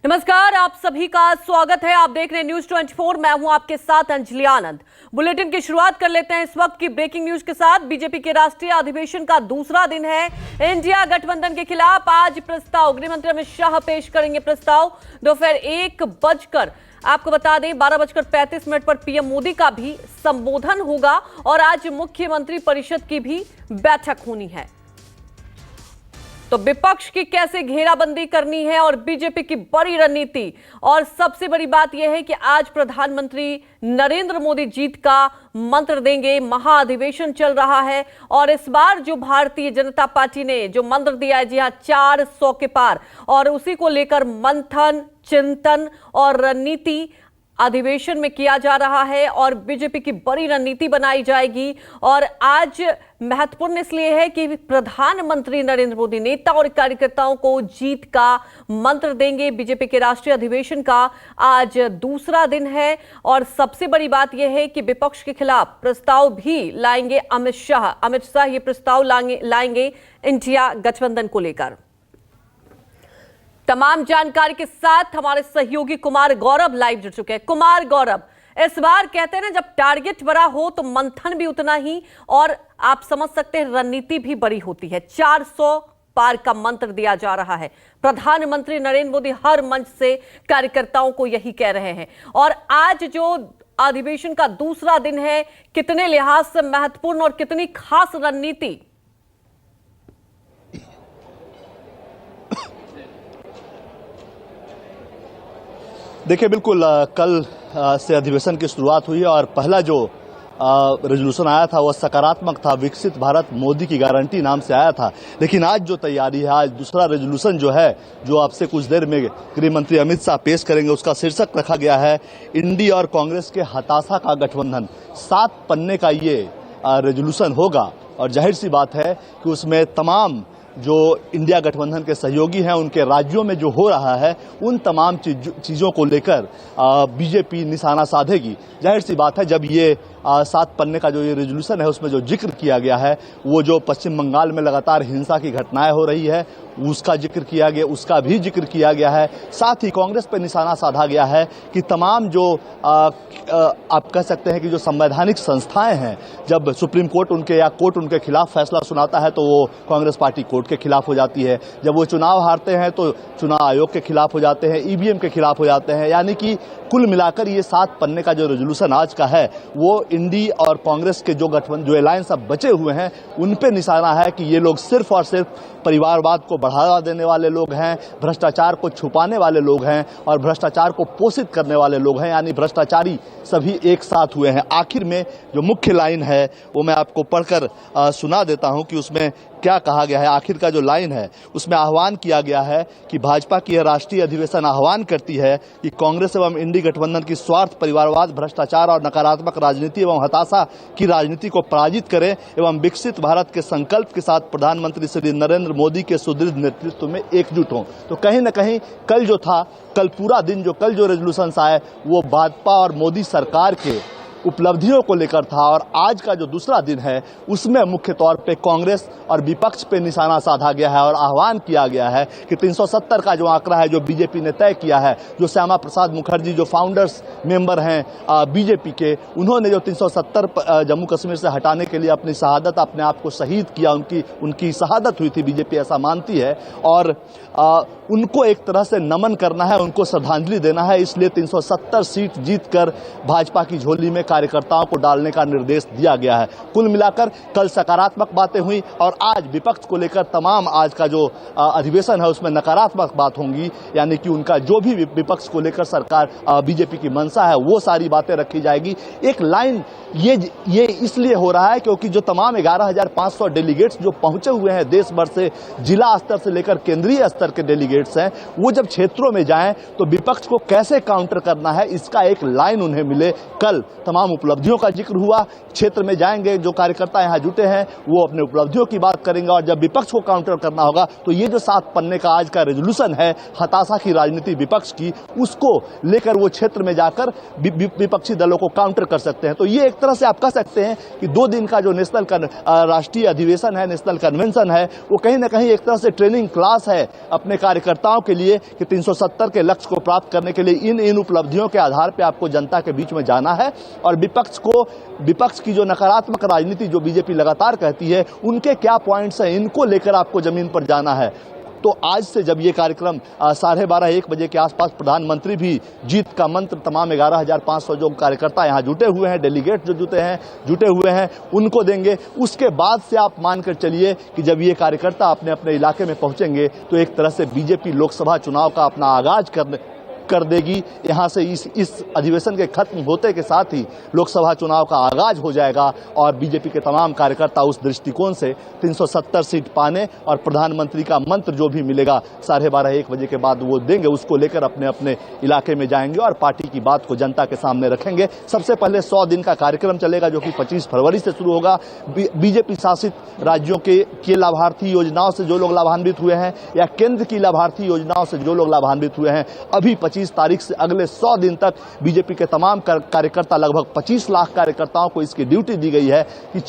नमस्कार, आप सभी का स्वागत है। आप देख रहे हैं न्यूज 24। मैं हूं आपके साथ अंजलि आनंद। बुलेटिन की शुरुआत कर लेते हैं इस वक्त की ब्रेकिंग न्यूज के साथ। बीजेपी के राष्ट्रीय अधिवेशन का दूसरा दिन है। इंडिया गठबंधन के खिलाफ आज प्रस्ताव गृह मंत्री अमित शाह पेश करेंगे। प्रस्ताव दोपहर 1 बजकर आपको बता दें 12:35 पर पीएम मोदी का भी संबोधन होगा और आज मुख्यमंत्री परिषद की भी बैठक होनी है। तो विपक्ष की कैसे घेराबंदी करनी है और बीजेपी की बड़ी रणनीति, और सबसे बड़ी बात यह है कि आज प्रधानमंत्री नरेंद्र मोदी जीत का मंत्र देंगे। महाअधिवेशन चल रहा है और इस बार जो भारतीय जनता पार्टी ने जो मंत्र दिया है, जी हां, 400 के पार, और उसी को लेकर मंथन, चिंतन और रणनीति अधिवेशन में किया जा रहा है और बीजेपी की बड़ी रणनीति बनाई जाएगी। और आज महत्वपूर्ण इसलिए है कि प्रधानमंत्री नरेंद्र मोदी नेता और कार्यकर्ताओं को जीत का मंत्र देंगे। बीजेपी के राष्ट्रीय अधिवेशन का आज दूसरा दिन है और सबसे बड़ी बात यह है कि विपक्ष के खिलाफ प्रस्ताव भी लाएंगे अमित शाह ये प्रस्ताव लाएंगे इंडिया गठबंधन को लेकर। तमाम जानकारी के साथ हमारे सहयोगी कुमार गौरव लाइव जुड़ चुके हैं। कुमार गौरव, इस बार कहते हैं ना, जब टारगेट बड़ा हो तो मंथन भी उतना ही, और आप समझ सकते हैं रणनीति भी बड़ी होती है। 400 पार का मंत्र दिया जा रहा है। प्रधानमंत्री नरेंद्र मोदी हर मंच से कार्यकर्ताओं को यही कह रहे हैं। और आज जो अधिवेशन का दूसरा दिन है, कितने लिहाज से महत्वपूर्ण और कितनी खास रणनीति? देखिए, बिल्कुल कल से अधिवेशन की शुरुआत हुई है और पहला जो रेजोल्यूशन आया था वह सकारात्मक था। विकसित भारत मोदी की गारंटी नाम से आया था। लेकिन आज जो तैयारी है, आज दूसरा रेजोल्यूशन जो है, जो आपसे कुछ देर में गृह मंत्री अमित शाह पेश करेंगे, उसका शीर्षक रखा गया है इंडिया और कांग्रेस के हताशा का गठबंधन। 7 पन्ने का ये रेजोल्यूशन होगा और जाहिर सी बात है कि उसमें तमाम जो इंडिया गठबंधन के सहयोगी हैं, उनके राज्यों में जो हो रहा है, उन तमाम चीज़ों को लेकर बीजेपी निशाना साधेगी। जाहिर सी बात है, जब ये 7 पन्ने का जो ये रेजोल्यूशन है, उसमें जो जिक्र किया गया है, वो जो पश्चिम बंगाल में लगातार हिंसा की घटनाएं हो रही है, उसका जिक्र किया गया, उसका भी जिक्र किया गया है। साथ ही कांग्रेस पर निशाना साधा गया है कि तमाम जो आप कह सकते हैं कि जो संवैधानिक संस्थाएं हैं, जब सुप्रीम कोर्ट उनके या कोर्ट उनके खिलाफ फैसला सुनाता है तो वो कांग्रेस पार्टी कोर्ट के खिलाफ हो जाती है। जब वो चुनाव हारते हैं तो चुनाव आयोग के खिलाफ हो जाते हैं, ईवीएम के खिलाफ हो जाते हैं। यानी कि कुल मिलाकर ये 7 पन्ने का जो रेजोल्यूशन आज का है, वो इंडिया और कांग्रेस के जो गठबंधन, जो अलायंस अब बचे हुए हैं, उन पे निशाना है कि ये लोग सिर्फ और सिर्फ परिवारवाद को बढ़ावा देने वाले लोग हैं, भ्रष्टाचार को छुपाने वाले लोग हैं और भ्रष्टाचार को पोषित करने वाले लोग हैं। यानी भ्रष्टाचारी सभी एक साथ हुए हैं। आखिर में जो मुख्य लाइन है वो मैं आपको पढ़कर सुना देता हूं कि उसमें क्या कहा गया है। आखिर का जो लाइन है उसमें आह्वान किया गया है कि भाजपा की यह राष्ट्रीय अधिवेशन आह्वान करती है कि कांग्रेस एवं इंडी गठबंधन की स्वार्थ, परिवारवाद, भ्रष्टाचार और नकारात्मक राजनीति एवं हताशा की राजनीति को पराजित करें एवं विकसित भारत के संकल्प के साथ प्रधानमंत्री श्री नरेंद्र मोदी के सुदृढ़ नेतृत्व में एकजुट हों। तो कहीं न कहीं कल जो था, कल पूरा दिन कल जो रेजोल्यूशंस आए, वो भाजपा और मोदी सरकार के उपलब्धियों को लेकर था। और आज का जो दूसरा दिन है उसमें मुख्य तौर पे कांग्रेस और विपक्ष पे निशाना साधा गया है और आह्वान किया गया है कि 370 का जो आंकड़ा है, जो बीजेपी ने तय किया है, जो श्यामा प्रसाद मुखर्जी जो फाउंडर्स मेंबर हैं बीजेपी के, उन्होंने जो 370 जम्मू कश्मीर से हटाने के लिए अपनी शहादत, अपने आप को शहीद किया, उनकी शहादत हुई थी, बीजेपी ऐसा मानती है। और उनको एक तरह से नमन करना है, उनको श्रद्धांजलि देना है। इसलिए 370 सीट जीतकर भाजपा की झोली में कार्यकर्ताओं को डालने का निर्देश दिया गया है। कुल मिलाकर कल सकारात्मक बातें हुई और आज विपक्ष को लेकर तमाम आज का जो अधिवेशन है उसमें नकारात्मक बात होंगी। यानी कि उनका जो भी विपक्ष को लेकर सरकार बीजेपी की मंशा है, वो सारी बातें रखी जाएगी। एक लाइन ये इसलिए हो रहा है क्योंकि जो तमाम 11,500 डेलीगेट्स जो पहुंचे हुए हैं देश भर से, जिला स्तर से लेकर केंद्रीय स्तर के डेलीगेट्स हैं, वो जब क्षेत्रों में जाएं तो विपक्ष को कैसे काउंटर करना है, इसका एक लाइन उन्हें मिले। कल तमाम तमाम उपलब्धियों का जिक्र हुआ। क्षेत्र में जाएंगे, जो कार्यकर्ता यहाँ जुटे हैं वो अपने उपलब्धियों की बात करेंगे, और जब विपक्ष को काउंटर करना होगा तो ये जो 7 पन्ने का आज का रेजोल्यूशन है, हताशा की राजनीति विपक्ष की, उसको लेकर वो क्षेत्र में जाकर विपक्षी दलों को काउंटर कर सकते हैं। तो ये एक तरह से आप कह सकते हैं कि 2 दिन का जो राष्ट्रीय अधिवेशन है, नेशनल कन्वेंशन है, वो कहीं ना कहीं एक तरह से ट्रेनिंग क्लास है अपने कार्यकर्ताओं के लिए कि 370 के लक्ष्य को प्राप्त करने के लिए इन उपलब्धियों के आधार पर आपको जनता के बीच में जाना है, और विपक्ष की जो नकारात्मक राजनीति जो बीजेपी लगातार कहती है, उनके क्या पॉइंट्स हैं, इनको लेकर आपको जमीन पर जाना है। तो आज से जब ये कार्यक्रम 12:30-1 बजे के आसपास प्रधानमंत्री भी जीत का मंत्र तमाम 11,500 जो कार्यकर्ता यहाँ जुटे हुए हैं, डेलीगेट जो जुटे हुए हैं उनको देंगे, उसके बाद से आप मानकर चलिए कि जब ये कार्यकर्ता अपने अपने इलाके में पहुंचेंगे तो एक तरह से बीजेपी लोकसभा चुनाव का अपना आगाज कर देगी। यहां से इस अधिवेशन के खत्म होते के साथ ही लोकसभा चुनाव का आगाज हो जाएगा, और बीजेपी के तमाम कार्यकर्ता उस दृष्टिकोण से 370 सीट पाने और प्रधानमंत्री का मंत्र जो भी मिलेगा 12:30-1 बजे के बाद वो देंगे, उसको लेकर अपने अपने इलाके में जाएंगे और पार्टी की बात को जनता के सामने रखेंगे। सबसे पहले 100 दिन का कार्यक्रम चलेगा जो कि 25 फरवरी से शुरू होगा। बीजेपी शासित राज्यों के लाभार्थी योजनाओं से जो लोग लाभान्वित हुए हैं या केंद्र की लाभार्थी योजनाओं से जो लोग लाभान्वित हुए हैं, अभी 25 तारीख से अगले 100 दिन तक बीजेपी के तमाम कार्यकर्ता, लगभग 25 लाख कार्यकर्ताओं को इसकी ड्यूटी दी गई है कि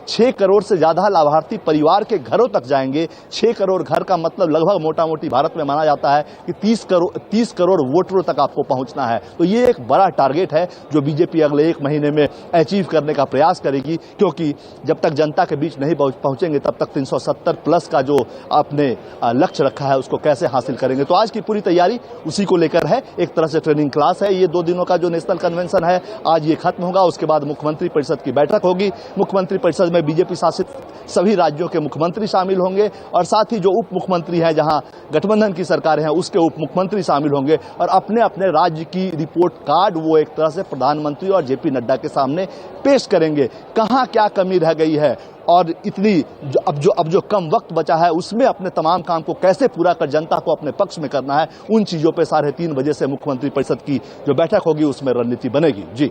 6 करोड़ से ज्यादा लाभार्थी परिवार के घरों तक जाएंगे। 6 करोड़ घर का मतलब लगभग मोटा मोटी भारत में माना जाता है कि 30 करोड़ वोटरों तक आपको पहुंचना है। तो ये एक बड़ा टारगेट है जो बीजेपी अगले 1 महीने में अचीव करने का प्रयास करेगी, क्योंकि जब तक जनता के बीच नहीं पहुंचेंगे तब तक 370 प्लस का जो आपने लक्ष्य रखा है उसको कैसे हासिल करेंगे। तो आज की पूरी तैयारी उसी को लेकर है। एक तरह से ट्रेनिंग क्लास है। ये 2 दिनों का जो नेशनल कन्वेंशन है आज ये खत्म होगा, उसके बाद मुख्यमंत्री परिषद की बैठक होगी। मुख्यमंत्री परिषद में बीजेपी शासित सभी राज्यों के मुख्यमंत्री शामिल होंगे, और साथ ही जो उप मुख्यमंत्री हैं, जहां गठबंधन की सरकार है उसके उप मुख्यमंत्री शामिल होंगे, और अपने अपने राज्य की रिपोर्ट कार्ड वो एक तरह से प्रधानमंत्री और जेपी नड्डा के सामने पेश करेंगे। कहां क्या कमी रह गई है और अब जो कम वक्त बचा है उसमें अपने तमाम काम को कैसे पूरा कर जनता को अपने पक्ष में करना है, उन चीजों पे 3:30 बजे से मुख्यमंत्री परिषद की जो बैठक होगी उसमें रणनीति बनेगी। जी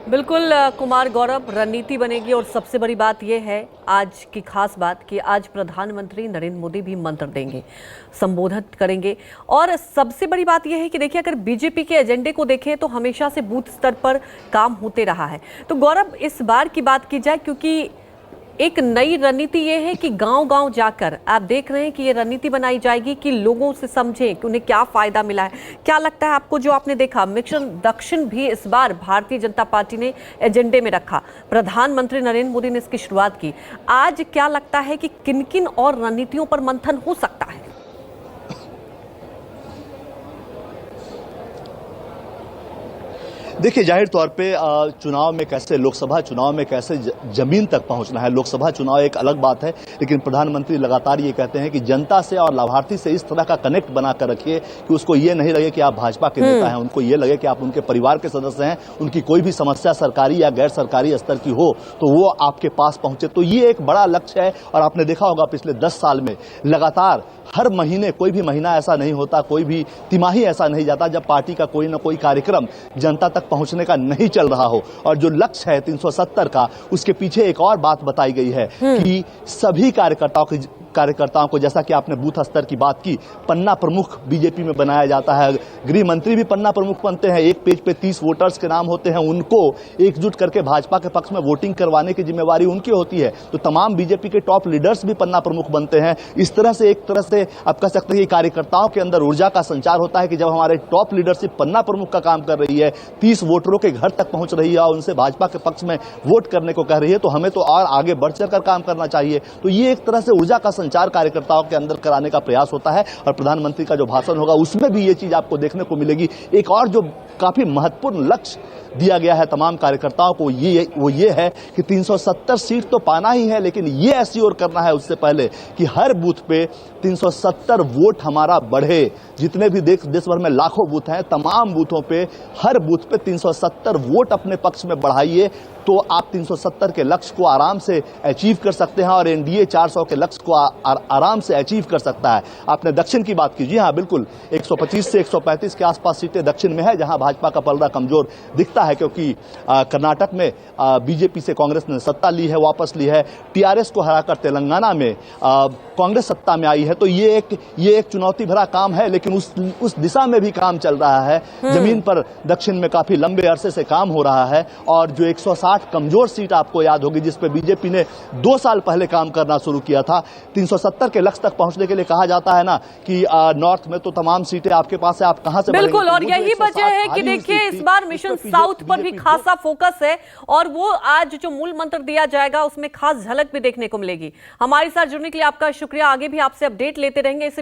बिल्कुल कुमार गौरव, रणनीति बनेगी। और सबसे बड़ी बात यह है, आज की खास बात कि आज प्रधानमंत्री नरेंद्र मोदी भी मंत्र देंगे, संबोधित करेंगे। और सबसे बड़ी बात यह है कि देखिए, अगर बीजेपी के एजेंडे को देखें तो हमेशा से बूथ स्तर पर काम होते रहा है। तो गौरव, इस बार की बात की जाए, क्योंकि एक नई रणनीति ये है कि गांव-गांव जाकर आप देख रहे हैं कि ये रणनीति बनाई जाएगी कि लोगों से समझें कि उन्हें क्या फायदा मिला है। क्या लगता है आपको, जो आपने देखा मिशन दक्षिण भी इस बार भारतीय जनता पार्टी ने एजेंडे में रखा, प्रधानमंत्री नरेंद्र मोदी ने इसकी शुरुआत की, आज क्या लगता है कि किन-किन और रणनीतियों पर मंथन हो सकता है? देखिए, जाहिर तौर पे चुनाव में कैसे, लोकसभा चुनाव में कैसे जमीन तक पहुंचना है, लोकसभा चुनाव एक अलग बात है, लेकिन प्रधानमंत्री लगातार ये कहते हैं कि जनता से और लाभार्थी से इस तरह का कनेक्ट बनाकर रखिए कि उसको ये नहीं लगे कि आप भाजपा के नेता हैं, उनको ये लगे कि आप उनके परिवार के सदस्य हैं, उनकी कोई भी समस्या सरकारी या गैर सरकारी स्तर की हो तो वो आपके पास पहुंचे। तो ये एक बड़ा लक्ष्य है, और आपने देखा होगा पिछले 10 साल में लगातार हर महीने, कोई भी महीना ऐसा नहीं होता, कोई भी तिमाही ऐसा नहीं जाता जब पार्टी का कोई ना कोई कार्यक्रम जनता तक पहुंचने का नहीं चल रहा हो। और जो लक्ष्य है 370 का, उसके पीछे एक और बात बताई गई है कि सभी कार्यकर्ताओं को, जैसा कि आपने बूथ स्तर की बात की, पन्ना प्रमुख बीजेपी में बनाया जाता है। गृह मंत्री भी पन्ना प्रमुख बनते हैं। एक पेज पे 30 वोटर्स के नाम होते हैं, उनको एकजुट करके भाजपा के पक्ष में वोटिंग करवाने की जिम्मेवारी उनकी होती है। तो तमाम बीजेपी के टॉप लीडर्स भी पन्ना प्रमुख बनते हैं। इस तरह से, एक तरह से आप कह सकते हैं कि कार्यकर्ताओं के अंदर ऊर्जा का संचार होता है कि जब हमारे टॉप लीडरशिप पन्ना प्रमुख का काम कर रही है, 30 वोटरों के घर तक पहुंच रही है और उनसे भाजपा के पक्ष में वोट करने को कह रही है, तो हमें तो और आगे बढ़ चढ़कर काम करना चाहिए। तो ये एक तरह से ऊर्जा का संचार कार्यकर्ताओं के अंदर कराने का प्रयास होता है। और प्रधानमंत्री का जो भाषण होगा उसमें भी ये चीज आपको देखने को मिलेगी। एक और जो काफी महत्वपूर्ण लक्ष्य दिया गया है तमाम कार्यकर्ताओं को, वो ये है कि 370 सीट तो पाना ही है, लेकिन ये एश्योर करना है उससे पहले कि हर बूथ पे 370 वोट हमारा बढ़े। जितने भी देश भर में लाखों बूथ हैं, तमाम बूथों पे, हर बूथ पे 370 वोट अपने पक्ष में बढ़ाइए, तो आप 370 के लक्ष्य को आराम से अचीव कर सकते हैं और एनडीए 400 के लक्ष्य को आराम से अचीव कर सकता है। आपने दक्षिण की बात की, जी हाँ बिल्कुल, 125 से 135 के आसपास सीटें दक्षिण में है, जहां भाजपा का पलड़ा कमजोर दिखता है, क्योंकि कर्नाटक में बीजेपी से कांग्रेस ने सत्ता ली है, वापस ली है। टीआरएस को हराकर तेलंगाना में कांग्रेस सत्ता में आई है। तो ये एक चुनौती भरा काम है, लेकिन उस दिशा में भी काम चल रहा है। जमीन पर दक्षिण में काफी लंबे अरसे से काम हो रहा है। और जो 160 कमजोर सीट आपको याद होगी, जिस पे बीजेपी ने 2 साल पहले काम करना शुरू किया था, 370 के लक्ष्य तक पहुंचने के लिए कहा जाता है ना कि नॉर्थ में तो तमाम सीटें आपके पास है, आप कहां से बिल्कुल। और तो यही वजह है कि देखिए इस बार मिशन साउथ पर भी खासा फोकस है, और वो आज जो मूल मंत्र दिया जाएगा उसमें खास झलक भी देखने को मिलेगी। हमारे साथ जुड़ने के लिए आपका शुक्रिया। आगे भी आपसे अपडेट लेते रहेंगे। इसे